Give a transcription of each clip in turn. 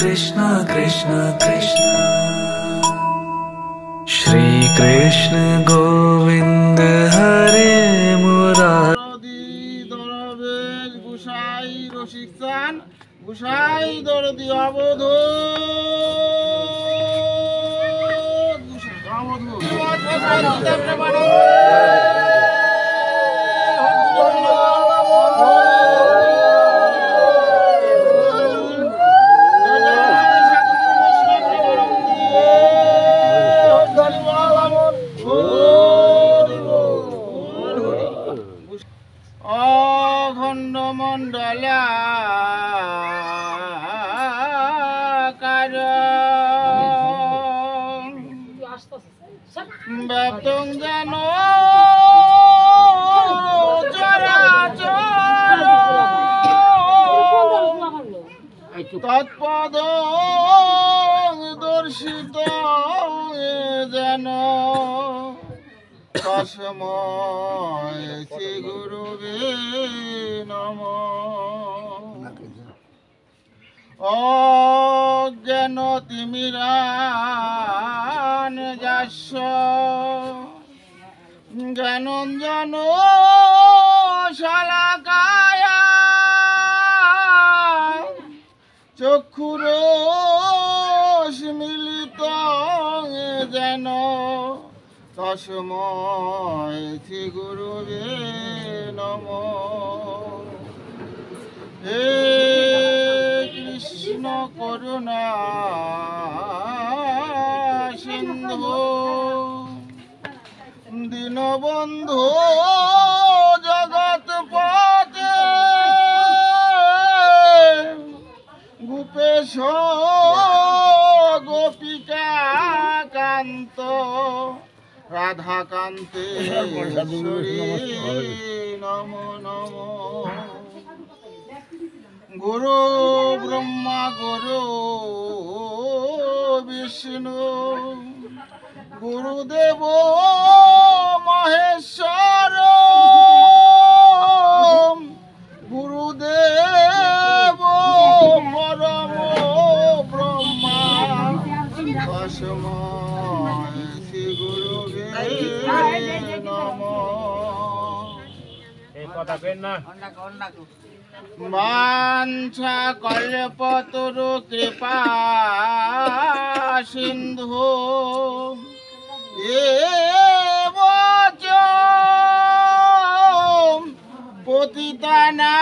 कृष्ण कृष्ण कृष्ण श्री कृष्ण गोविंद हरे मुरारी दरवेश गुसाई रसिक चान गुसाई दरदी अवधूत अखंड मंडलाकार व्याप्तं जेन चराचर तत्पदं दर्शितं जेन तस्मै श्री गुरुवे नमः। अज्ञान तिमिरान जास्य ज्ञानञ्जन शलाकाया चक्षुरोन्मीलितं जेन तस्मै श्री गुरुवे नमः। हे कृष्ण करुणा सिंधु दीनबंधु जगतपते गोपेश गोपिका कांत राधाकान्ते नमो नमो। गुरु ब्रह्मा गुरु विष्णु गुरुदेव महेश्वर गुरुदेव परम ब्रह्मा तस्मै श्री गुरुवे नमः। वाञ्छा कल्पतरु कृपा सिन्धु एव च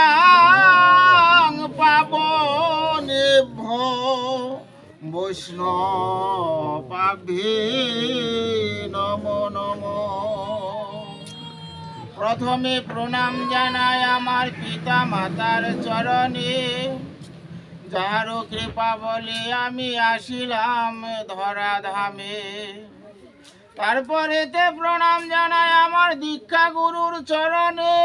पतितानां पावनेभ्यो वैष्णवाभ्यो नमो नमो। प्रथमे प्रणाम जानाय आमार पिता मातार चरणे যাহার কৃপা বলে আমি আসিলাম ধরা ধামে। তারপরেতে প্রণাম জানাই আমার দীক্ষা গুরুর চরণে।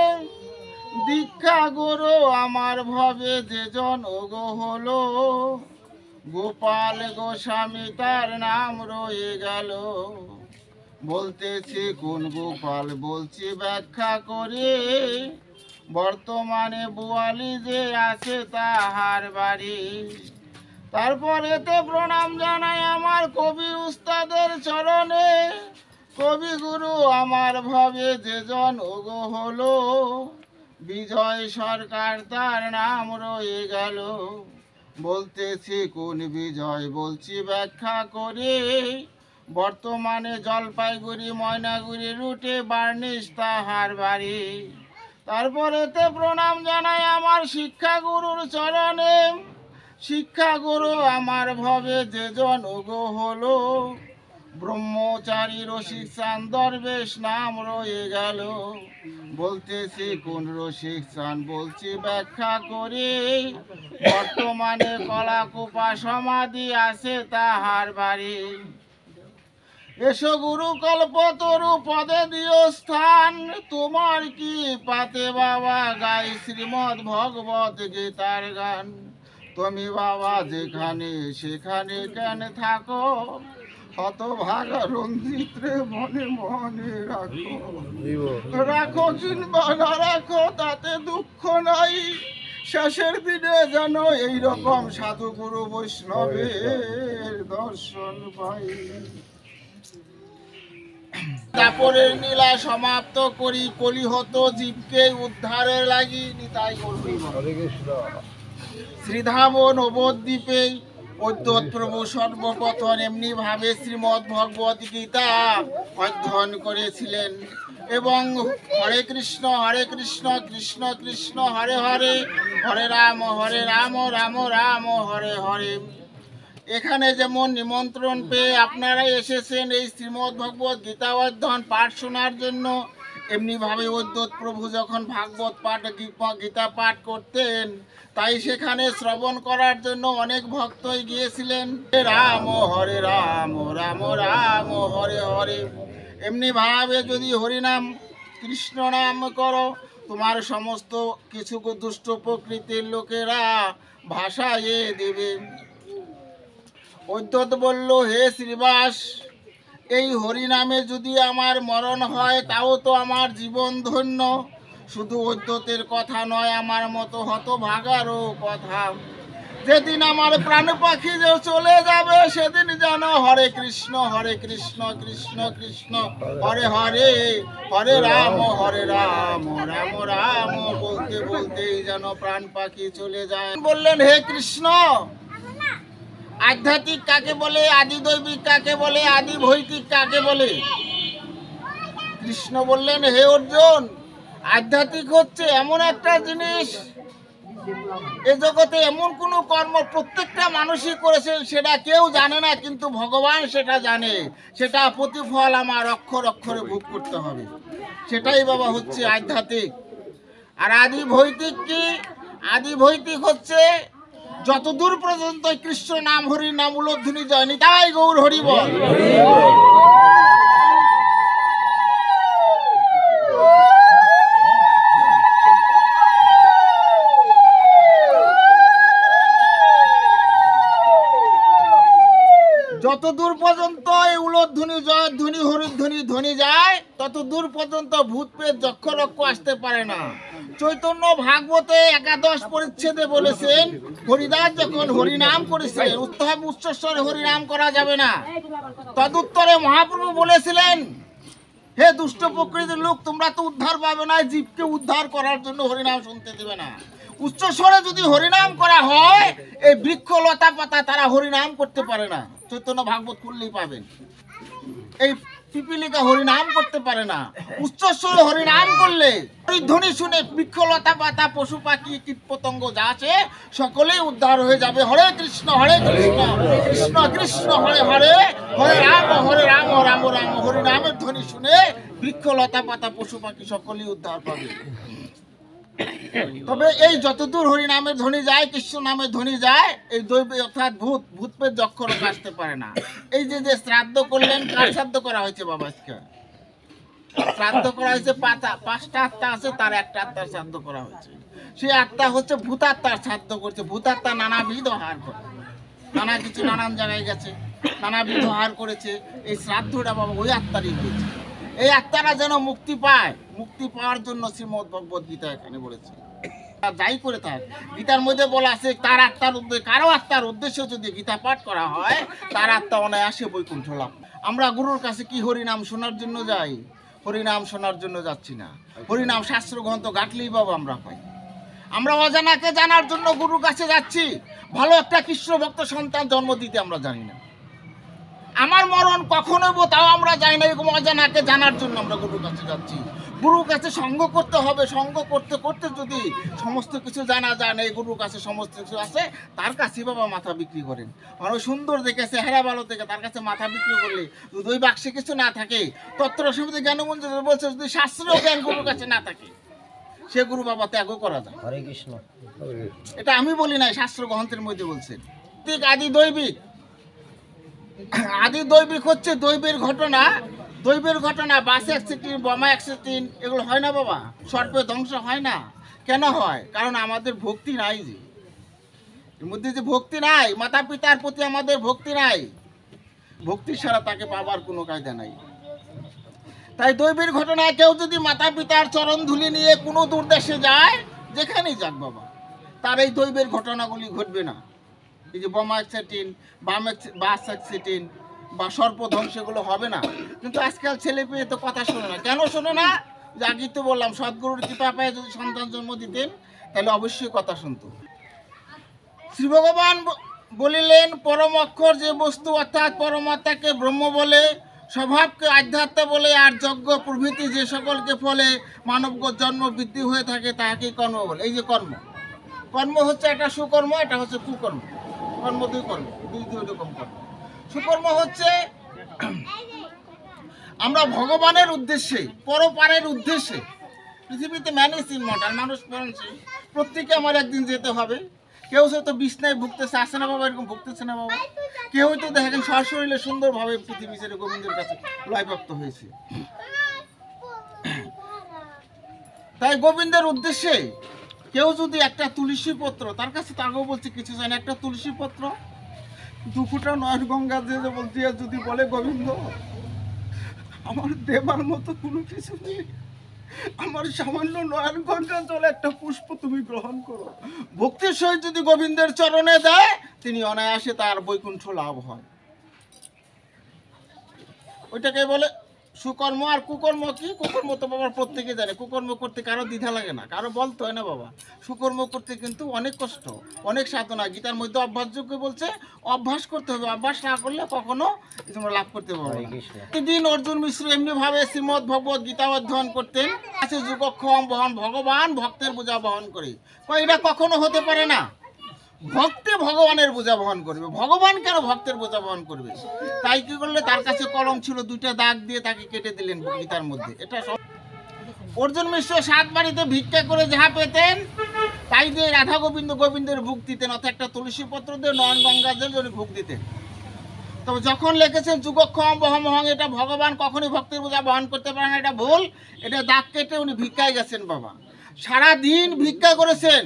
দীক্ষা গুরু আমার ভবে যে জনগ হলো গোপাল গোস্বামী তার নাম রয়ে গেল। বলতেছি কোন গোপাল বলছি ব্যাখ্যা করে বর্তমানে বোয়ালি যে আছে তাহার বাড়ি। তারপরেতে প্রণাম জানাই আমার কবি উস্তাদের চরণে। কবি গুরু আমার ভবে যে জনগ হলো বিজয় সরকার তার নাম রয়ে গেল। বলতেছি কোন বিজয় বলছি ব্যাখ্যা করে বর্তমানে জলপাইগুড়ি ময়নাগুড়ি রুটে বার্নিশ তাহার বাড়ি। তারপরেতে প্রণাম জানাই আমার শিক্ষা গুরুর চরণে। শিক্ষা গুরু আমার ভবে যে জনগ হলো ব্রহ্মচারী রসিক চান দরবেশ নাম রয়ে গেল। বলতেছি কোন রসিক চান বলছি ব্যাখ্যা করে বর্তমানে কলাকুপা সমাধি আছে তাহার বাড়ি। এসো গুরু কল্পতরু পদে দিও স্থান তোমার কি পাতে বাবা গাই শ্রীমদ ভগবত গীতার গান। তুমি বাবা যেখানে সেখানে কেন থাকো হতভাগা রঞ্জিত রে মনে মনে রাখো। রাখো কিংবা না রাখো তাতে দুঃখ নাই শেষের দিনে যেন এইরকম সাধু গুরু বৈষ্ণবের দর্শন পাই। দাপরের নীলা সমাপ্ত করি, কলিহত জীবকে উদ্ধারের লাগি নিতাই করবি। শ্রীধাম ও নবদ্বীপে অদ্বৈত প্রভু সর্বপ্রথম এমনি ভাবে শ্রীমদ্ ভগবত গীতা অধ্যয়ন করেছিলেন এবং হরে কৃষ্ণ কৃষ্ণ কৃষ্ণ হরে হরে, হরে রাম রাম রাম হরে হরে। এখানে যেমন নিমন্ত্রণ পেয়ে আপনারা এসেছেন এই শ্রীমদ্ ভগবত গীতা অধ্যয়ন পাঠ শোনার জন্য, এমনিভাবে অদ্বৈত প্রভু যখন ভাগবত পাঠ গীতা পাঠ করতেন তাই সেখানে শ্রবণ করার জন্য অনেক ভক্তই গিয়েছিলেন। রাম রাম রাম হরে হরে। এমনিভাবে যদি হরিনাম কৃষ্ণ নাম করো, তোমার সমস্ত কিছু দুষ্ট প্রকৃতির লোকেরা ভাষায় দেবে। অদ্বৈত বলল, হে শ্রীবাস, এই হরিনামে যদি আমার মরণ হয় তাও তো আমার জীবন ধন্য। শুধু অদ্বৈতের কথা নয়, আমার মতো হতভাগারও কথা। যেদিন আমার প্রাণ পাখি যে চলে যাবে সেদিন যেন হরে কৃষ্ণ কৃষ্ণ কৃষ্ণ হরে হরে, হরে রাম রাম রাম বলতে বলতেই যেন প্রাণ পাখি চলে যায়। বললেন, হে কৃষ্ণ, আধ্যাত্মিক কাকে বলে, আদি দৈবিক কাকে বলে, আদি ভৌতিক কাকে বলে? কৃষ্ণ বললেন, হে অর্জুন, আধ্যাত্মিক হচ্ছে এমন একটা জিনিস, এ জগতে এমন কোনো কর্ম প্রত্যেকটা মানুষই করেছেন সেটা কেউ জানে না, কিন্তু ভগবান সেটা জানে। সেটা প্রতিফল আমার অক্ষর অক্ষরে ভোগ করতে হবে, সেটাই বাবা হচ্ছে আধ্যাত্মিক। আর আদি ভৌতিক কি? আদি ভৌতিক হচ্ছে যতদূর পর্যন্ত কৃষ্ণ নাম হরি নাম উলোধ্বনি যায়নি তাই গৌর হরি বল। যতদূর পর্যন্ত এই উলোধ্বনি জয়ধ্বনি হরিধ্বনি ধ্বনি যায় তত দূর পর্যন্ত ভূত প্রেত যক্ষ রক্ষ আসতে পারে না। চৈতন্য ভাগবতে 11 পরিচ্ছেদে বলেছেন, হরিদাস যখন হরিনাম করেছিলেন উত্তম উচ্চস্বরে হরিনাম করা যাবে না। তদুত্তরে মহাপ্রভু বলেছিলেন, হে দুষ্ট প্রকৃতির লোক, তোমরা তো উদ্ধার পাবে না, জীবকে উদ্ধার করার জন্য হরিনাম শুনতে দেবে না। উচ্চস্বরে যদি হরিনাম করা হয় এই বৃক্ষ লতা পাতা তারা হরিনাম করতে পারে না। চৈতন্য ভাগবত খুললেই পাবেন। এই পিপিলিকা হরিনাম করতে পারে না। উচ্চস্বরে হরিনাম করলে ওই ধ্বনি শুনে বৃক্ষ লতা পাতা পশু পাখি কীট পতঙ্গ যা আছে সকলেই উদ্ধার হয়ে যাবে। হরে কৃষ্ণ কৃষ্ণ কৃষ্ণ হরে হরে, হরে রাম রাম রাম হরিনামের ধ্বনি শুনে বৃক্ষ লতা পাতা পশু পাখি সকলেই উদ্ধার পাবে। তবে এই যতদূর হরিনামের ধ্বনি যায়, কৃষ্ণ নামের ধ্বনি যায়, এই দৈব অর্থাৎ ভূত পেট যক্ষ রোগ আসতে পারে না। এই যে শ্রাদ্ধ করলেন, কার শ্রাদ্ধ করা হয়েছে বাবা? আজকে শ্রাদ্ধ করা হয়েছে 5টা আত্মা আছে, তার একটা আত্মার শ্রাদ্ধ করা হয়েছে। সেই আত্মা হচ্ছে ভূতাত্মার শ্রাদ্ধ করছে। ভূতাত্মা নানাবিধ আহার করে, নানা কিছু নানান জায়গায় গেছে, নানাবিধ আহার করেছে। এই শ্রাদ্ধটা বাবা ওই আত্মারই হয়েছে। এই আত্মারা যেন মুক্তি পায়, মুক্তি পাওয়ার জন্য শ্রীমদ্ ভগবত গীতা এখানে বলেছে। যাই করে থাক, গীতার মধ্যে বলা আছে তার আত্মার উদ্দেশ্যে, কারো আত্মার উদ্দেশ্যে যদি গীতা পাঠ করা হয় তার আত্মা অনায়াসে বৈকুণ্ঠ লাভ। আমরা গুরুর কাছে কি হরিনাম শোনার জন্য যাই? হরিনাম শোনার জন্য যাচ্ছি না। হরিনাম শাস্ত্র গ্রন্থ ঘাটলেই বাবা আমরা পাই। আমরা অজানাকে জানার জন্য গুরুর কাছে যাচ্ছি। ভালো একটা কৃষ্ণ ভক্ত সন্তান জন্ম দিতে আমরা জানি না। আমার মরণ কখন হইব তাও আমরা জানি না। এরকম অজানাকে জানার জন্য আমরা গুরুর কাছে যাচ্ছি। গুরুর কাছে সঙ্গ করতে হবে। সঙ্গ করতে করতে যদি সমস্ত কিছু জানা যায় না, এই গুরুর কাছে সমস্ত কিছু আছে, তার কাছে বাবা মাথা বিক্রি করেন। মানুষ সুন্দর দেখে, চেহারা ভালো দেখে তার কাছে মাথা বিক্রি করলে যদি ওই বাক্সে কিছু না থাকে, তত্ত্ব সমিতি জ্ঞানমঞ্জ বলছে যদি শাস্ত্রীয় জ্ঞান গুরুর কাছে না থাকে সে গুরু বাবা ত্যাগও করা যায়। হরে কৃষ্ণ। এটা আমি বলি নাই, শাস্ত্র গ্রন্থের মধ্যে বলছেন। আদি দৈবিক, আদি দৈবিক হচ্ছে দৈবের ঘটনা। দৈবের ঘটনা, বাস অ্যাক্সিডেন্ট, বোমা অ্যাক্সিডেন্ট এগুলো হয় না বাবা। সর্পে ধ্বংস হয় না। কেন হয়? কারণ আমাদের ভক্তি নাই। যে এর মধ্যে যে ভক্তি নাই, মাতা পিতার প্রতি আমাদের ভক্তি নাই, ভক্তি ছাড়া তাকে পাবার কোনো কায়দা নাই। তাই দৈবের ঘটনায় কেউ যদি মাতা পিতার চরণ ধুলি নিয়ে কোনো দূর দেশে যায়, যেখানেই যাক বাবা, তার এই দৈবের ঘটনাগুলি ঘটবে না। এই যে বোমা অ্যাক্সিডেন্ট, বাস অ্যাক্সিডেন্ট বা সর্পধ্বংস এগুলো হবে না। কিন্তু আজকাল ছেলে পেয়ে তো কথা শোনে না। কেন শোনে না? যে আগেই তো বললাম, সদ্গুরুর কৃপা পায় যদি সন্তান জন্ম দিতেন তাহলে অবশ্যই কথা শুনতো। শ্রী ভগবান বলিলেন, পরম অক্ষর যে বস্তু অর্থাৎ পরমাত্মাকে ব্রহ্ম বলে, স্বভাবকে আধ্যাত্ম বলে, আর যজ্ঞ প্রভৃতি যে সকলকে ফলে মানব জন্ম বৃদ্ধি হয়ে থাকে তাহাকেই কর্ম বলে। এই যে কর্ম, কর্ম হচ্ছে একটা সুকর্ম, এটা হচ্ছে কুকর্ম। কর্ম দুই কর্ম, দুই রকম কর্ম। সুকর্ম হচ্ছে আমরা ভগবানের উদ্দেশ্যে, পরপারের উদ্দেশ্যে, পৃথিবীতে ম্যানেজ ইমমর্টাল, মানুষ প্রত্যেকে আমার একদিন যেতে হবে। কেউ হয়তো বিছনায় ভুগতেছে, আসে না বাবা, এরকম ভুগতেছে না বাবা। কেউ হয়তো দেখেন সশরীরে সুন্দরভাবে পৃথিবী ছেড়ে গোবিন্দের কাছে লয়প্রাপ্ত হয়েছে। তাই গোবিন্দের উদ্দেশ্যে কেউ যদি একটা তুলসী পত্র, তার কাছে তো আগেও বলছে কিছু চাই না, একটা তুলসী পত্র 2 ফুটা নয়ন গঙ্গা দিয়ে বলতে যদি বলে, গোবিন্দ আমার দেবার মতো কোনো কিছু নেই, আমার সামান্য নয়ন গঙ্গা জলে একটা পুষ্প তুমি গ্রহণ করো, ভক্তির সহিত যদি গোবিন্দের চরণে দেয়, তিনি অনায়াসে তার বৈকুণ্ঠ লাভ হয়। ওইটাকে বলে সুকর্ম। আর কুকর্ম কি? কুকর্ম তো বাবা প্রত্যেকে জানে। কুকর্ম করতে কারো দ্বিধা লাগে না, কারো বলতে হয় না বাবা। সুকর্ম করতে কিন্তু অনেক কষ্ট, অনেক সাধনা। গীতার মধ্যে অভ্যাসযোগ্য বলছে, অভ্যাস করতে হবে। অভ্যাস না করলে কখনো তোমরা লাভ করতে পারবে না। প্রতিদিন অর্জুন মিশ্র এমনি ভাবে শ্রীমদ্ ভগবত গীতা অধ্যয়ন করতেন। আছে যুগক্ষম বহন, ভগবান ভক্তের বোঝা বহন করে। এটা কখনো হতে পারে না। ভক্তে ভগবানের বোঝা বহন করবে, ভগবান কেন ভক্তের বোঝা বহন করবে? তাই কি করলে, তার কাছে কলম ছিল, 2টা দাগ দিয়ে তাকে কেটে দিলেন গীতার মধ্যে। এটা সব অর্জুন মিশ্র 7 বাড়িতে ভিক্ষা করে যাহা পেতেন তাই দিয়ে রাধা গোবিন্দের ভোগ দিতেন। অর্থাৎ একটা তুলসী পত্র দিয়ে নয়ন গঙ্গা জলে ভোগ দিতেন। তবে যখন লিখেছেন যুগক্ষম বহমহং, এটা ভগবান কখনই ভক্তের বোঝা বহন করতে পারে না, এটা ভুল। এটা দাগ কেটে উনি ভিক্ষায় গেছেন বাবা। সারাদিন ভিক্ষা করেছেন,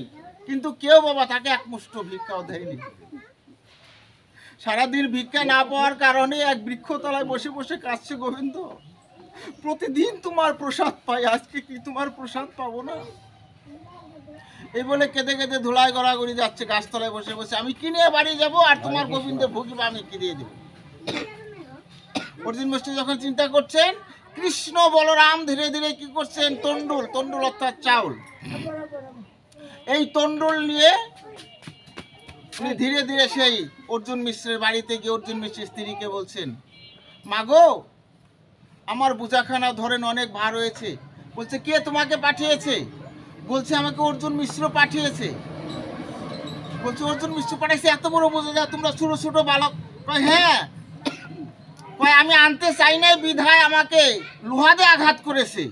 কিন্তু কেউ বাবা তাকে এক মুষ্ঠ ভিক্ষাও দেয়নি। সারাদিন ভিক্ষা না পাওয়ার কারণে এক বৃক্ষতলায় বসে বসে কাঁদছে, গোবিন্দ প্রতিদিন তোমার প্রসাদ পাই, আজকে কি তোমার প্রসাদ পাবো না? এই বলে কেঁদে কেঁদে ধুলায় গড়াগড়ি যাচ্ছে গাছতলায় বসে বসে। আমি কি নিয়ে বাড়ি যাব, আর তোমার গোবিন্দের ভোগিবা আমি কি দিয়ে দেব? অর্জুন মিশ্র যখন চিন্তা করছেন, কৃষ্ণ বলরাম ধীরে ধীরে কি করছেন, তন্ডুল অর্থাৎ চাউল, এই তন্ডুল নিয়ে উনি ধীরে ধীরে সেই অর্জুন মিশ্রের বাড়িতে গিয়ে অর্জুন মিশ্রের স্ত্রীকে বলছেন, মাগো আমার বোঝাখানা ধরেন অনেক ভার হয়েছে। বলছে, কে তোমাকে পাঠিয়েছে? বলছে, আমাকে অর্জুন মিশ্র পাঠিয়েছে। বলছে, অর্জুন মিশ্র পাঠিয়েছে? এত বড় বোঝা যায়, তোমরা ছোট ছোট বালক? হ্যাঁ। আমি আনতে চাই নাই বিধায় আমাকে লোহা দিয়ে আঘাত করেছে।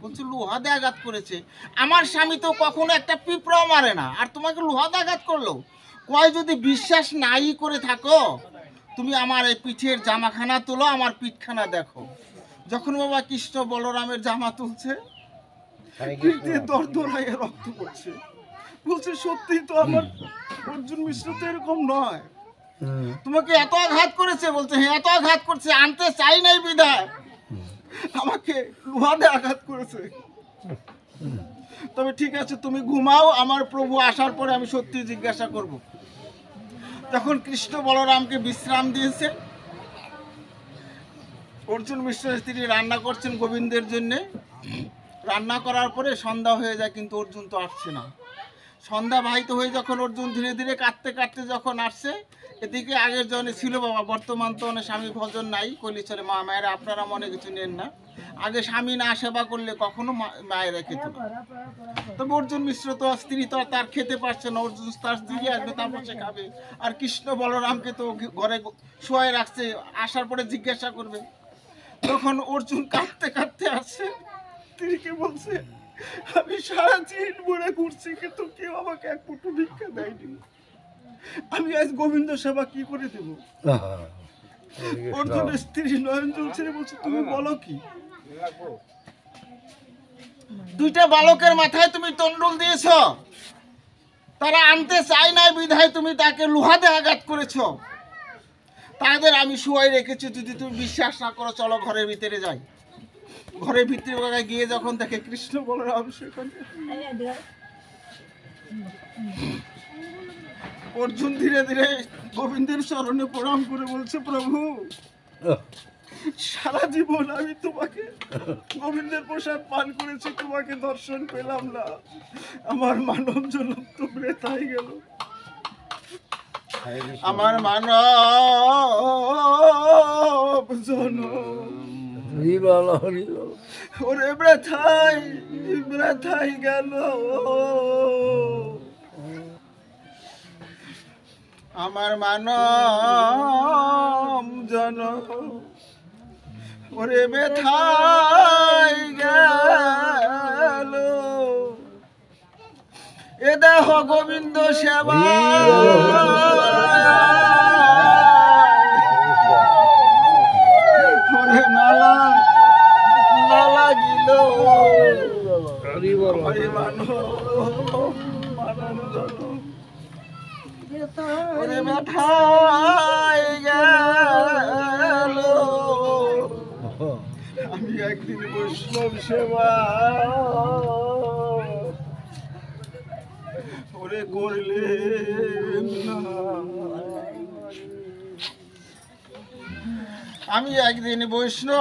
বলছে, লোহা দিয়ে আঘাত করেছে? আমার স্বামী তো কখনো একটা পিঁপড়াও মারে না, আর তোমাকে লোহা দিয়ে আঘাত করলো? যদি বিশ্বাস নাই করে থাকো, তুমি আমার এই পিঠের জামাখানা তোলো, আমার পিঠখানা দেখো। যখন বাবা কৃষ্ণ বলরামের জামা তুলছে, দরদরায় রক্ত পড়ছে। বলছে, সত্যি তো আমার অর্জুন মিশ্র তো এরকম নয়, তোমাকে এত আঘাত করেছে? বলছে, হ্যাঁ এত আঘাত করছে, আনতে চাই নাই বিধায় আমাকে লোহা দিয়ে আঘাত করেছে। তবে ঠিক আছে, তুমি ঘুমাও, আমার প্রভু আসার পরে আমি সত্যি জিজ্ঞাসা করব। যখন কৃষ্ণ বলরামকে বিশ্রাম দিয়েছে, অর্জুন মিশ্রের স্ত্রী রান্না করছেন গোবিন্দের জন্যে। রান্না করার পরে সন্ধ্যা হয়ে যায়, কিন্তু অর্জুন তো আসছে না। সন্ধ্যা বাহিত হয়ে যখন অর্জুন ধীরে ধীরে কাঁদতে কাঁদতে যখন আসছে, এদিকে আগের জনে ছিল বাবা, বর্তমান তো অনেক স্বামী ভজন নাই, কলিচরে মা মায়েরা আপনারা মনে কিছু নেন না। আগে স্বামী না সেবা করলে কখনো মায়েরা খেত না। তবে অর্জুন মিশ্র তো স্ত্রী তো তার খেতে পারছে না, অর্জুন তার স্ত্রী আসবে তারপর সে খাবে। আর কৃষ্ণ বলরামকে তো ঘরে শোয়াই রাখছে, আসার পরে জিজ্ঞাসা করবে। তখন অর্জুন কাঁদতে কাঁদতে আসছে, স্ত্রীকে বলছে, আমি সারা দিন মনে ঘুরছি, কিন্তু কেউ আমাকে এক ফুটো ভিক্ষা দেয়নি, আমি আজ গোবিন্দ সেবা কি করে দেব? অর্জুনের স্ত্রী নয়ন জল ছেড়ে বলছে, তুমি বলো কি? 2টা বালকের মাথায় তুমি তন্ডুল দিয়েছ, তারা আনতে চাই নাই বিধায় তুমি তাকে লোহা দিয়ে আঘাত করেছ। তাদের আমি শুয়াই রেখেছি, যদি তুমি বিশ্বাস না করো চলো ঘরের ভিতরে যাই। ঘরের ভিতরে গিয়ে যখন দেখে কৃষ্ণ বলরাম সেখানে অর্জুন ধীরে ধীরে গোবিন্দের চরণে প্রণাম করে বলছে, প্রভু সারা জীবন আমি তোমাকে গোবিন্দের প্রসাদ পান করেছি, তোমাকে দর্শন পেলাম না, আমার মানব জনম তো বৃথাই গেল, আমার মানব জনম ওরে বৃথাই বৃথাই গেল, আমার মানব জনম ওরে বৃথাই গেল, এ দেহ গোবিন্দ সেবা ওরে নালা নালা গিল, ওরে ব্যথাই গেল, আমি একদিন বৈষ্ণব সেবা ওরে করলে না, আমি একদিন বৈষ্ণব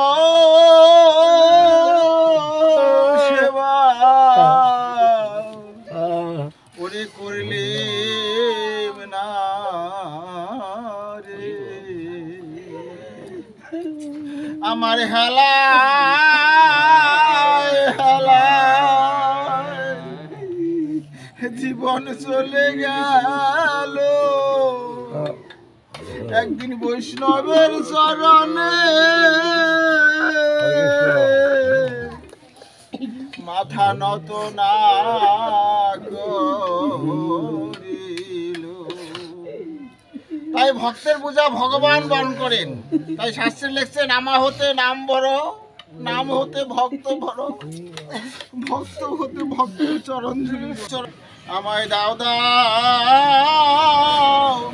সেবা ওরে করলে না রে, আমার হেলা হেলা জীবন চলে গেল, একদিন বৈষ্ণবের চরণে মাথা নত না করিল, তাই ভক্তের পূজা ভগবান বরণ করেন, তাই শাস্ত্রে লিখছে নামা হতে নাম বড়, নাম হতে ভক্ত বড়, ভক্ত হতে ভক্তের চরণ ধুলি, আমায় দাও দাও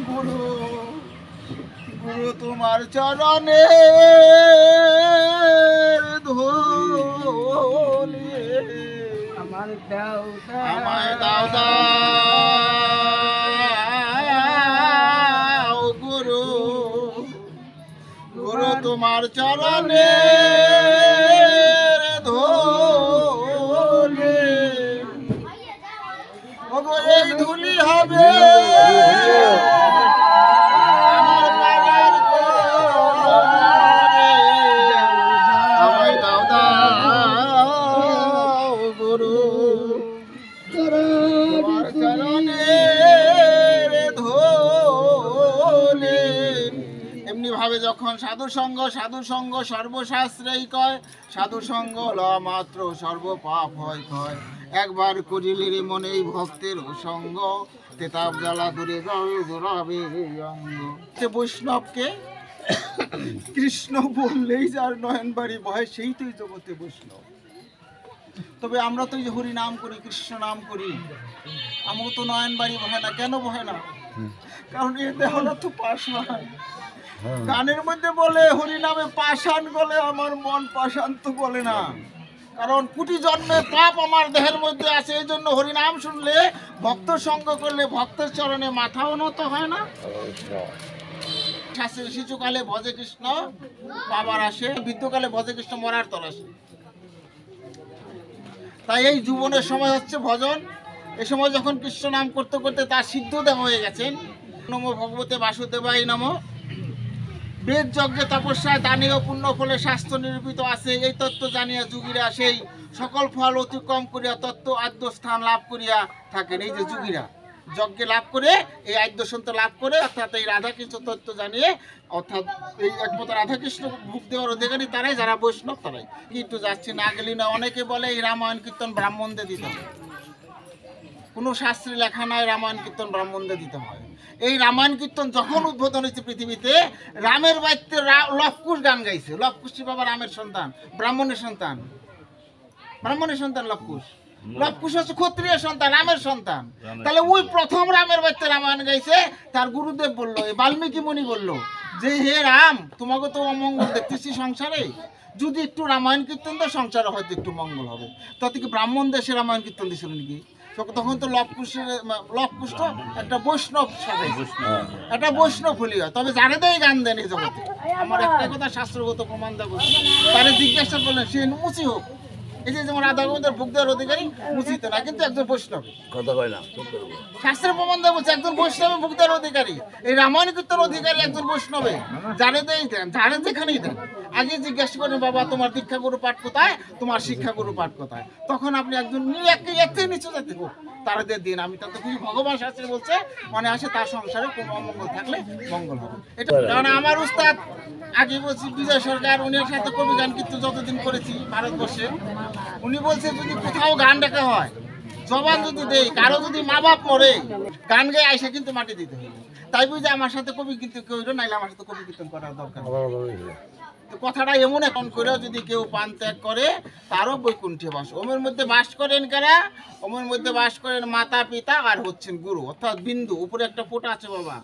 গুরু, গুরু তোমার চরণে ধুলি, আমায় দাও দাও গুরু, গুরু তোমার চরণে ধুলি, ওগো এই ধুলি হবে আমার পায়ের তলে, আমায় দাও দাও গুরু তোমার চরণে ধুলি। এমনি ভাবে যখন সাধু সঙ্গ সর্বশাস্ত্রেই কয়, সাধু সঙ্গ ল মাত্র সর্ব পাপ হয় ক্ষয়, একবার করিলে রে মনে ভক্তের সঙ্গ, তেতাব জ্বালা দূরে যাবে জোড়াবে অঙ্গ। বৈষ্ণবকে কৃষ্ণ বললেই যার নয়ন বাড়ি বহে সেই তুই জগতে বৈষ্ণব। তবে আমরা তো হরি নাম করি, কৃষ্ণ নাম করি, আমাকে তো নয়ন বাড়ি বহে না। কেন বহে না? কারণ এ দেহটা তো পাষাণ। গানের মধ্যে বলে হরি নামে পাষাণ গলে আমার মন পাষাণ তো বলে না, কারণ কোটি জন্মের পাপ আমার দেহের মধ্যে আছে। এই জন্য হরিনাম শুনলে, ভক্ত সঙ্গ করলে ভক্তের চরণে মাথাও নত হয় না। শাস্ত্রে শিশুকালে ভজে কৃষ্ণ বাবার আসে, বৃদ্ধকালে ভজে কৃষ্ণ মরার তর আসে। তাই এই জীবনের সময় হচ্ছে ভজন। এ সময় যখন কৃষ্ণ নাম করতে করতে তার সিদ্ধ দেহ হয়ে গেছেন, নমো ভগবতে বাসুদেবায় নমঃ, বেদ যজ্ঞে তপস্যায় দানে ও পুণ্য ফলে শাস্ত্র নিরূপিত আছে। এই তত্ত্ব জানিয়া যুগীরা সেই সকল ফল অতিক্রম করিয়া তত্ত্ব আদ্য স্থান লাভ করিয়া থাকেন। এই যে যুগীরা যজ্ঞে লাভ করে, এই আদ্য সন্ত লাভ করে, অর্থাৎ এই রাধাকৃষ্ণ তত্ত্ব জানিয়ে, অর্থাৎ এই একমাত্র রাধাকৃষ্ণ ভোগ দেওয়ার অধিকারী তারাই, যারা বৈষ্ণব তারাই। কিন্তু যাচ্ছি না গেলি না। অনেকে বলে এই রামায়ণ কীর্তন ব্রাহ্মণদের দিতে হয়। কোনো শাস্ত্রে লেখা নাই রামায়ণ কীর্তন ব্রাহ্মণদের দিতে হয়। এই রামায়ণ কীর্তন যখন উদ্বোধন হয়েছে পৃথিবীতে, রামের বাড়িতে লবকুশ গান গাইছে। লবকুশ বাবা রামের সন্তান, ব্রাহ্মণের সন্তান, ব্রাহ্মণের সন্তান লবকুশ। লবকুশ হচ্ছে ক্ষত্রিয় সন্তান, রামের সন্তান। তাহলে ওই প্রথম রামের বাড়িতে রামায়ণ গাইছে। তার গুরুদেব বললো, বাল্মীকি মুনি বললো যে হে রাম, তোমাকে তো অমঙ্গল দেখতেছি সংসারে, যদি একটু রামায়ণ কীর্তন তো সংসারে হয়তো একটু মঙ্গল হবে। তাতে কি ব্রাহ্মণ দেশে রামায়ণ কীর্তন দিছিল নাকি? তখন তো লবকুশ তো একটা বৈষ্ণব সাথে একটা বৈষ্ণব হলি হয়, তবে জানে দেয় গান দেন এই জগতে। আমার একটা কথা শাস্ত্রগত প্রমাণ দেবো, তারা জিজ্ঞাসা করলেন সে মুচি হোক, এই যে যেমন রাধা গোবিন্দের ভোগ দেওয়ার অধিকারী মুচিত না, কিন্তু একজন বৈষ্ণব, কথা কয় না শাস্ত্রের প্রমাণ দেবো একজন বৈষ্ণবে ভোগ দেওয়ার অধিকারী, এই রামায়ণ কীর্তন অধিকারী একজন বৈষ্ণবে, জানে দেয় দেন, জানে যেখানেই দেন। আগে জিজ্ঞাসা করেন বাবা তোমার দীক্ষাগুরু পাঠ কোথায়, তোমার শিক্ষাগুরু পাঠ কোথায়, তখন আপনি একজন একটি নিচু জাতি হোক তাদের দিন। আমি তাতে খুবই ভগবান শাস্ত্রে বলছে মনে আসে তার সংসারে কোনো অমঙ্গল থাকলে মঙ্গল হবে। এটা কারণ আমার উস্তাদ আগে বলছি বিজয় সরকার, উনির সাথে কবি গান কিন্তু যতদিন করেছি ভারতবর্ষে, উনি বলছে যদি কোথাও গান ডাকা হয়, জবান যদি দেই, কারো যদি মা বাপ মরে, গান গেয়ে আইসে কিন্তু মাটি দিতে হবে। তাই বুঝে আমার সাথে কবি কিন্তু কেউ নাইলে আমার সাথে কবি কীর্তন করার দরকার। তো কথাটা এমন এখন করেও যদি কেউ পান ত্যাগ করে তারও বৈকুণ্ঠে বাস। ওমের মধ্যে বাস করেন কারা? ওমের মধ্যে বাস করেন মাতা পিতা আর হচ্ছেন গুরু, অর্থাৎ বিন্দু, উপরে একটা ফোঁটা আছে বাবা,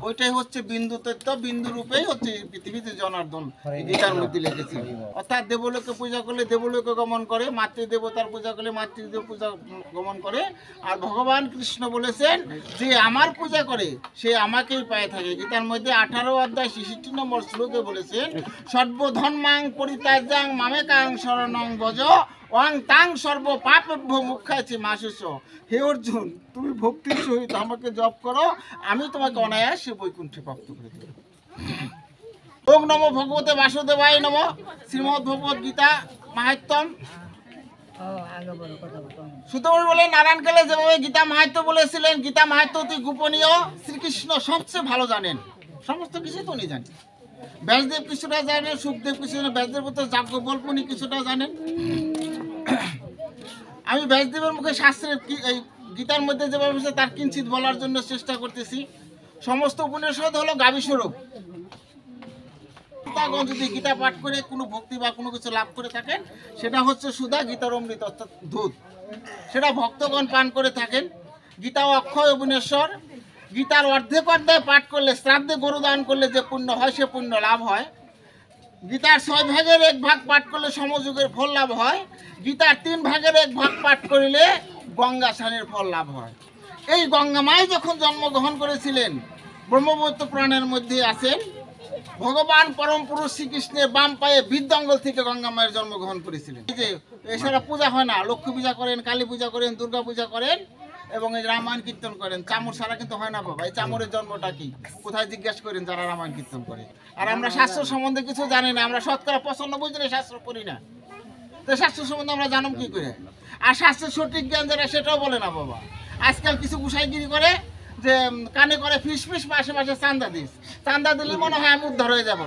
ওইটাই হচ্ছে বিন্দু তত্ত্ব, বিন্দু রূপেই হচ্ছে পৃথিবীতে জনার্দন গীতার মধ্যে লিখেছে। অর্থাৎ দেবলোকে পূজা করলে দেবলোকে গমন করে, মাতৃদেবতার পূজা করলে মাতৃদেব পূজা গমন করে। আর ভগবান কৃষ্ণ বলেছেন যে আমার পূজা করে সে আমাকেই পায়ে থাকে। গীতার মধ্যে 18 অধ্যায় 66 নম্বর শ্লোকে বলেছেন সর্বধর্মাং পরিত্যাজ্যাং মামেকাং শরণং ভজ ওয়াং তাং সর্ব পাপেভ্য মুখ্যাচি মাসুস। হে অর্জুন, তুমি ভক্তির সহিত আমাকে জপ করো, আমি তোমাকে অনায়াসে বৈকুণ্ঠে প্রাপ্ত করে দেব। ওম নমো ভগবতে বাসুদেবায় নমঃ। শ্রীমদ্ ভগবদ গীতা মাহাত্ম্যম। সুতরাং বলে নারায়ণকালে যেভাবে গীতা মাহাত্ম্য বলেছিলেন, গীতা মাহাত্ম্য অতি গোপনীয়, শ্রীকৃষ্ণ সবচেয়ে ভালো জানেন, সমস্ত কিছু তো উনি জানেন। ব্যাসদেব কিছুটা জানেন, সুখদেব কিছুটা, ব্যাসদেব তো যাজ্ঞবল্ক্য উনি কিছুটা জানেন। আমি ব্যাসদেবের মুখে শাস্ত্রের এই গীতার মধ্যে যেভাবে আছে তার কিঞ্চিত বলার জন্য চেষ্টা করতেছি। সমস্ত উপনিষদ হলো গাভীস্বরূপ। যদি গীতা পাঠ করে কোনো ভক্তি বা কোনো কিছু লাভ করে থাকেন, সেটা হচ্ছে সুধা, গীতার অমৃত অর্থাৎ দুধ, সেটা ভক্তগণ পান করে থাকেন। গীতা অক্ষয় অবিনেশ্বর। গীতার অর্ধেক অধ্যায় পাঠ করলে, শ্রাদ্ধে গরু দান করলে যে পুণ্য হয় সে পুণ্য লাভ হয়। গীতার 6 ভাগের 1 ভাগ পাঠ করলে সমযুগের ফল লাভ হয়। গীতার 3 ভাগের 1 ভাগ পাঠ করিলে গঙ্গা স্নানের ফল লাভ হয়। এই গঙ্গামাই যখন জন্মগ্রহণ করেছিলেন, ব্রহ্মবৈবর্ত পুরাণের মধ্যে আছেন ভগবান পরম পুরুষ শ্রীকৃষ্ণের বাম পায়ে বৃদ্ধঙ্গল থেকে গঙ্গা মায়ের জন্মগ্রহণ করেছিলেন। এই যে এছাড়া পূজা হয় না, লক্ষ্মী পূজা করেন, কালী পূজা করেন, দুর্গা পূজা করেন এবং এই রামায়ণ কীর্তন করেন। চামর ছাড়া কিন্তু হয় না বাবা। এই চামরের জন্মটা কি কোথায় জিজ্ঞাসা করেন যারা রামায়ণ কীর্তন করে। আর আমরা শাস্ত্র সম্বন্ধে কিছু জানি না, আমরা শতকরা 95 জনে শাস্ত্র পড়ি না, তো শাস্ত্র সম্বন্ধে আমরা জানব কি করে? আর শাস্ত্রের সঠিক জ্ঞান যারা সেটাও বলে না বাবা। আজকাল কিছু গুসাইগিরি করে যে কানে করে ফিস ফিস, মাসে মাসে চান্দা দিস, চান্দা দিলে মনে হয় আমি উদ্ধার হয়ে যাবো।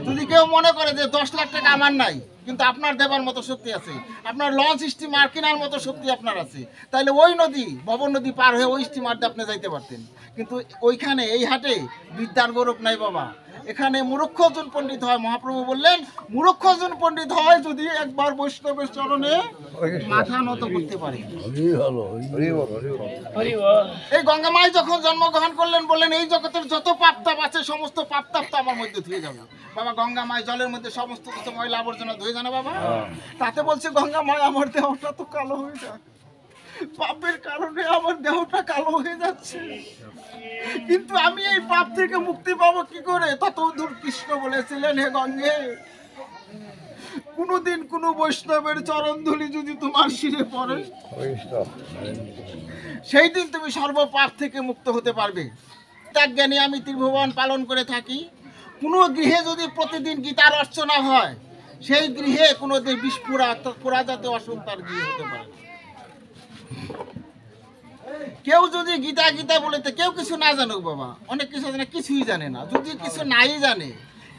যদি কেউ মনে করে যে 10 লাখ টাকা আমার নাই, কিন্তু আপনার দেবার মতো শক্তি আছে, আপনার লঞ্চ স্টিমার কেনার মতো শক্তি আপনার আছে, তাহলে ওই নদী ভবন নদী পার হয়ে ওই স্টিমার দিয়ে আপনি যাইতে পারতেন। কিন্তু ওইখানে এই হাটে বিদ্যার গৌরব নাই বাবা। এখানে মূর্খ জন পণ্ডিত হয়। মহাপ্রভু বললেন মূর্খ জন পণ্ডিত হয় যদি একবার বৈষ্ণবের চরণে মাথা নত করতে পারে। এই গঙ্গামাই যখন জন্মগ্রহণ করলেন বললেন এই জগতের যত পাপ তাপ আছে সমস্ত পাপ তাপ তো আমার মধ্যে ধুয়ে যাবে। বাবা গঙ্গামাই জলের মধ্যে সমস্ত কিছু ময়লা আবর্জনা ধুয়ে জানা বাবা। তাতে বলছে গঙ্গামাই আমার দেহটা তো কালো হয়ে যায়, পাপের কারণে আমার দেহটা কালো হয়ে যাচ্ছে, কিন্তু আমি এই পাপ থেকে মুক্তি পাবো কি করে? ততদূর কৃষ্ণ বলেছিলেন হে গঙ্গে, কোনদিন কোন বৈষ্ণবের চরণ ধুলি যদি তোমার শিরে পড়ে সেই দিন তুমি সর্ব পাপ থেকে মুক্ত হতে পারবে। জ্ঞানী আমি ত্রিভুবন পালন করে থাকি। কোনো গৃহে যদি প্রতিদিন গীতার অর্চনা হয় সেই গৃহে কোনোদিন বিস্ফোরা পোড়া জাতীয় অসুখ গৃহ হতে পারে। কেউ যদি গীতা গীতা বলেতে কেউ কিছু না জানুক বাবা, অনেক কিছু জানে, কিছুই জানে না। যদি কিছু নাই জানে,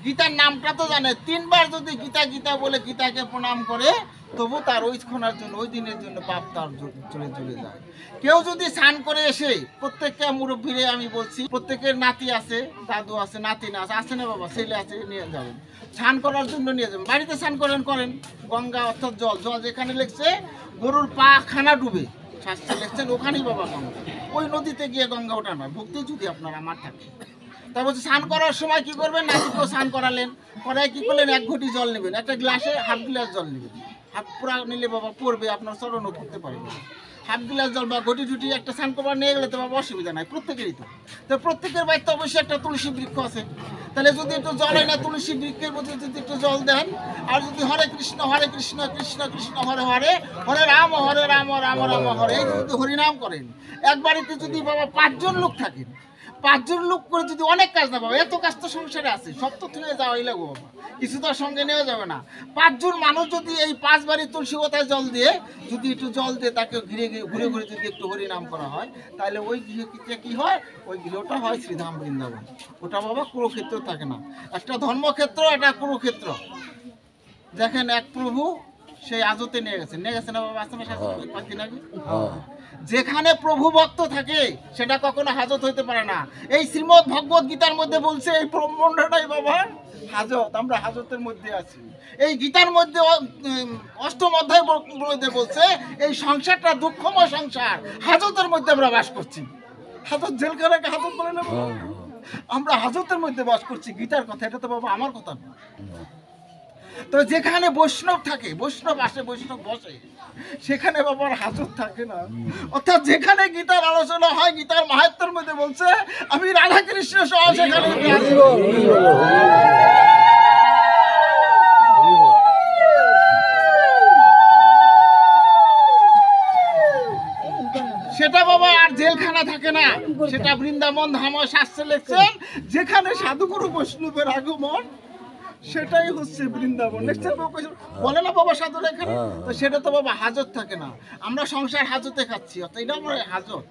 গীতার নামটা তো জানে, 3 বার যদি গীতা গীতা বলে গীতাকে প্রণাম করে তবু তার ওই ক্ষণার জন্য ওই দিনের জন্য পাপ তার চলে যায়। কেউ যদি স্নান করে এসে, প্রত্যেকটা মুরব্বীরে আমি বলছি, প্রত্যেকের নাতি আছে, দাদু আছে, নাতি না আছে না বাবা, ছেলে আছে, নিয়ে যাবেন স্নান করার জন্য, নিয়ে যাবেন। বাড়িতে স্নান করেন গঙ্গা অর্থাৎ জল, জল যেখানে লেগছে গরুর পা খানা ডুবে শাস্ত্রে লেখছেন ওখানেই বাবা গঙ্গা। ওই নদীতে গিয়ে গঙ্গা ওঠা নয়, ভক্তি যদি আপনার আমার থাকে। তাই বলছে স্নান করার সময় কি করবেন, নাতিকেও স্নান করালেন, করায় কি করলেন 1 ঘটি জল নেবেন, একটা গ্লাসে 1/2 গ্লাস জল নেবেন, হাত পুরা নিলে বাবা পড়বে, আপনার চরণও করতে পারবে। হাফ গ্লাস জল বা ঘটি টুটি একটা স্নান করবার নিয়ে গেলে তো বাবা অসুবিধা নাই, প্রত্যেকেরই তো প্রত্যেকের বাড়িতে অবশ্যই একটা তুলসী বৃক্ষ আছে। তাহলে যদি একটু জল হয় না, তুলসী বৃক্ষের মধ্যে যদি একটু জল দেন, আর যদি হরে কৃষ্ণ কৃষ্ণ কৃষ্ণ হরে হরে, হরে রাম রাম রাম হরে, এই যদি হরিনাম করেন, এক বাড়িতে যদি বাবা 5 জন লোক থাকেন, 5 জন লোক করে যদি অনেক কাজ না বাবা, এত কাজ তো সংসারে আছে, সব তো থেকে যাওয়াই লাগবে বাবা, কিছু তো সঙ্গে নেওয়া যাবে না। 5 জন মানুষ যদি এই 5 বাড়ি তুলসী কথায় জল দিয়ে, যদি একটু জল দিয়ে তাকে ঘুরে ঘুরে যদি একটু হরিনাম করা হয়, তাহলে ওই গৃহকে কি হয়, ওই গৃহটা হয় শ্রীধাম বৃন্দাবন। ওটা বাবা কুরুক্ষেত্র থাকে না, একটা ধর্মক্ষেত্র, একটা কুরুক্ষেত্র। দেখেন এক প্রভু সেই আজতে নিয়ে গেছে না বাবা, আসামে শাস্ত্রে কয়েকদিন আগে। যেখানে প্রভু ভক্ত থাকে সেটা কখনো হাজত হইতে পারে না। এই শ্রীমদ ভগবত গীতার মধ্যে বলছে এই ব্রহ্মাণ্ডটাই বাবা হাজত, আমরা হাজতের মধ্যে আছি। এই গীতার মধ্যে 8ম অধ্যায় মধ্যে বলছে এই সংসারটা দুঃখময় সংসার, হাজতের মধ্যে আমরা বাস করছি। হাজত জেলখানাকে হাজত বলে না, আমরা হাজতের মধ্যে বাস করছি। গীতার কথা, এটা তো বাবা আমার কথা না। তো যেখানে বৈষ্ণব থাকে, বৈষ্ণব আসে, বৈষ্ণব বসে, সেখানে বাবার হাজত থাকে না। অর্থাৎ যেখানে গীতার আলোচনা হয়, গীতার মাহাত্ম্যের মধ্যে বলছে আমি রাধা কৃষ্ণ সহ সেখানে সেটা বাবা আর জেলখানা থাকে না, সেটা বৃন্দাবন ধাম। শাস্ত্রে লিখছেন যেখানে সাধুগুরু বৈষ্ণবের আগমন, সেটাই হচ্ছে বৃন্দাবন। বলে না বাবা সাধুরা এখানে, তো সেটা তো বাবা হাজত থাকে না। আমরা সংসার হাজতে খাচ্ছি, অর্থাৎ এটা আমার হাজত।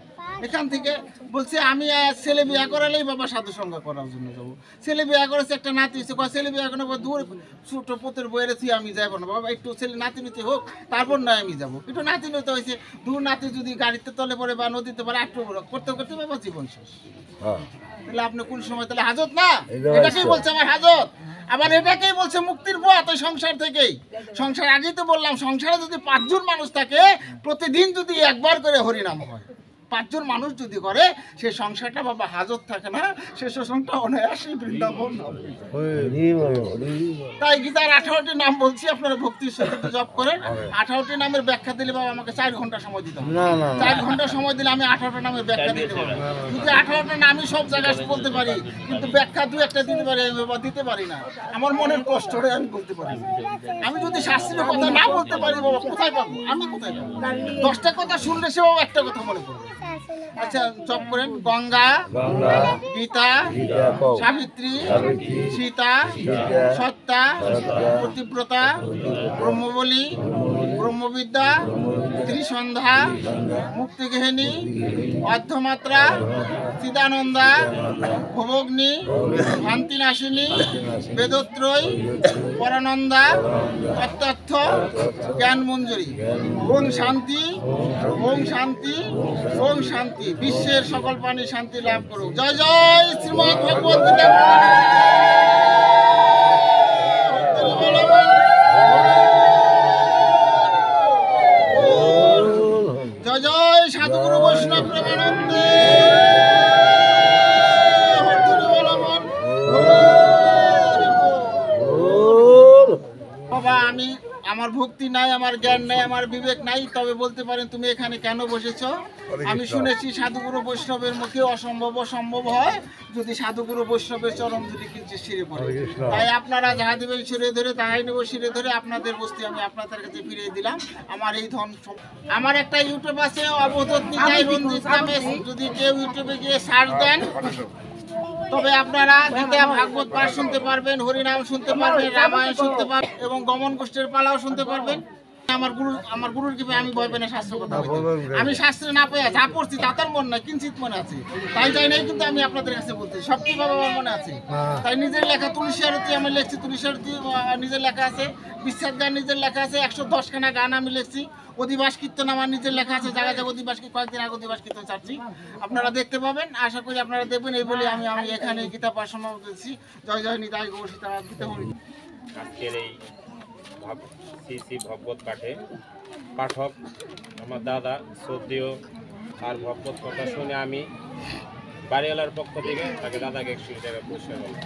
এখান থেকে বলছে আমি ছেলে বিয়ে করালেই বাবা সাধু সঙ্গ করার জন্য যাবো। ছেলে বিয়ে করেছে, একটা নাতি হচ্ছে, ছেলে বিয়ে করার দূর ছোট পোতের বইয়েছি আমি যাবো না বাবা, একটু ছেলে নাতি নিতে হোক তারপর নয় আমি যাবো। একটু নাতি নিতে হয়েছে, দূর নাতি যদি গাড়িতে তলে পড়ে বা নদীতে পড়ে একটু করতে করতে বাবা জীবন শেষ। তাহলে আপনি কোন সময় তাহলে হাজত না, এটাকেই বলছে আমার হাজত। আবার এটাকেই বলছে মুক্তির পথ ওই সংসার থেকেই। সংসার আগেই তো বললাম, সংসারে যদি 5 জন মানুষ থাকে, প্রতিদিন যদি একবার করে হরিনাম হয়, 5 জন মানুষ যদি করে, সে সংসারটা বাবা হাজত থাকে না, সে সংসারটা অনায়াসই বৃন্দাবন। তাই গীতার 18টি নাম বলছি, আপনারা ভক্তির সাথে জপ করেন। 18টি নামের ব্যাখ্যা দিলে বাবা আমাকে 4 ঘন্টা সময় দিতে হবে। 4 ঘন্টা সময় দিলে আমি 18টা নামের ব্যাখ্যা দিতে পারবো। যদি 18টা নামই সব জায়গায় বলতে পারি, কিন্তু ব্যাখ্যা 2-1টা দিতে পারি বাবা, দিতে পারি না। আমার মনের কষ্ট হয়ে আমি বলতে পারি। আমি যদি শাস্ত্রীয় কথা না বলতে পারি বাবা, কোথায় পাবো, আমি কোথায় পাবো? 10টা কথা শুনলে সে বাবা একটা কথা মনে পড়বে। আচ্ছা জপ করেন, গঙ্গা, গীতা, সাবিত্রী, সীতা, সত্তা, প্রতিব্রতা, ব্রহ্মবলী, ব্রহ্মবিদ্যা, ত্রিসন্ধ্যা, মুক্তিগেহিনী, অর্ধমাত্রা, চিদানন্দা, ভবগ্নি, শান্তিনাশিনী, বেদত্রয়, পরানন্দা, তত্ত্ব, জ্ঞান মঞ্জুরি। ওং শান্তি, ওং শান্তি, ওং শান্তি। বিশ্বের সকল প্রাণী শান্তি লাভ করুক। জয় জয় শ্রীমদ ভগবত গীতা। জয় জয় সাধুগুরু বৈষ্ণব প্রেমানন্দে। বাবা আমি, আমার ভক্তি নাই, আমার জ্ঞান নাই, আমার বিবেক নাই, তবে বলতে পারেন তুমি এখানে কেন বসেছো। আমি শুনেছি সাধুগুরু বৈষ্ণবের মুখে অসম্ভব সম্ভব হয় যদি সাধুগুরু বৈষ্ণবের চরণ যদি কিছু শিরে পড়ে। তাই আপনারা যাহা দেবেন শিরে ধরে, তাহাই নেব শিরে ধরে। আপনাদের বস্তি আমি আপনাদের কাছে ফিরিয়ে দিলাম। আমার এই ধন, আমার একটা ইউটিউব আছে অবধূত নিতাই রঞ্জিত নামে, যদি কেউ ইউটিউবে গিয়ে সার্চ দেন তবে আপনারা গীতা ভাগবত পাঠ শুনতে পারবেন, হরিনাম শুনতে পারবেন, রামায়ণ শুনতে পারবেন এবং গমন গোষ্ঠীর পালাও শুনতে পারবেন। আমার গুরুর কি আমি ভয় পাই না শাস্ত্র কথা বলতে। আমি শাস্ত্রে না পেয়ে যা পড়ছি তাতার মন নাই, কিঞ্চিত মনে আছে, তাই যাই নাই। কিন্তু আমি আপনাদের কাছে বলছি সব কি বাবা মনে আছে। তাই নিজের লেখা তুলসী আরতি আমি লিখছি, তুলসী আরতি নিজের লেখা আছে, বিশ্বনাথ গান নিজের লেখা আছে, 110 খানা গান আমি লিখছি। অধিবাস কীর্তন আমার নিজের লেখা আছে, জায়গায় জায়গায় অধিবাস, কয়েকদিন আগে অধিবাস কীর্তন ছাড়ছি, আপনারা দেখতে পাবেন। আশা করি আপনারা দেখবেন। এই বলে আমি এখানে গীতা পাঠ সমাপ্ত করছি। জয় জয় নিতাই গৌর সীতারাম গীতা হরি। আজকের এই শ্রী শ্রী ভগবত পাঠে পাঠক আমার দাদা শ্রদ্ধেয়, আর ভগবত কথা শুনে আমি বাড়িওয়ালার পক্ষ থেকে তাকে দাদাকে 100 টাকা পুরস্কার করলাম।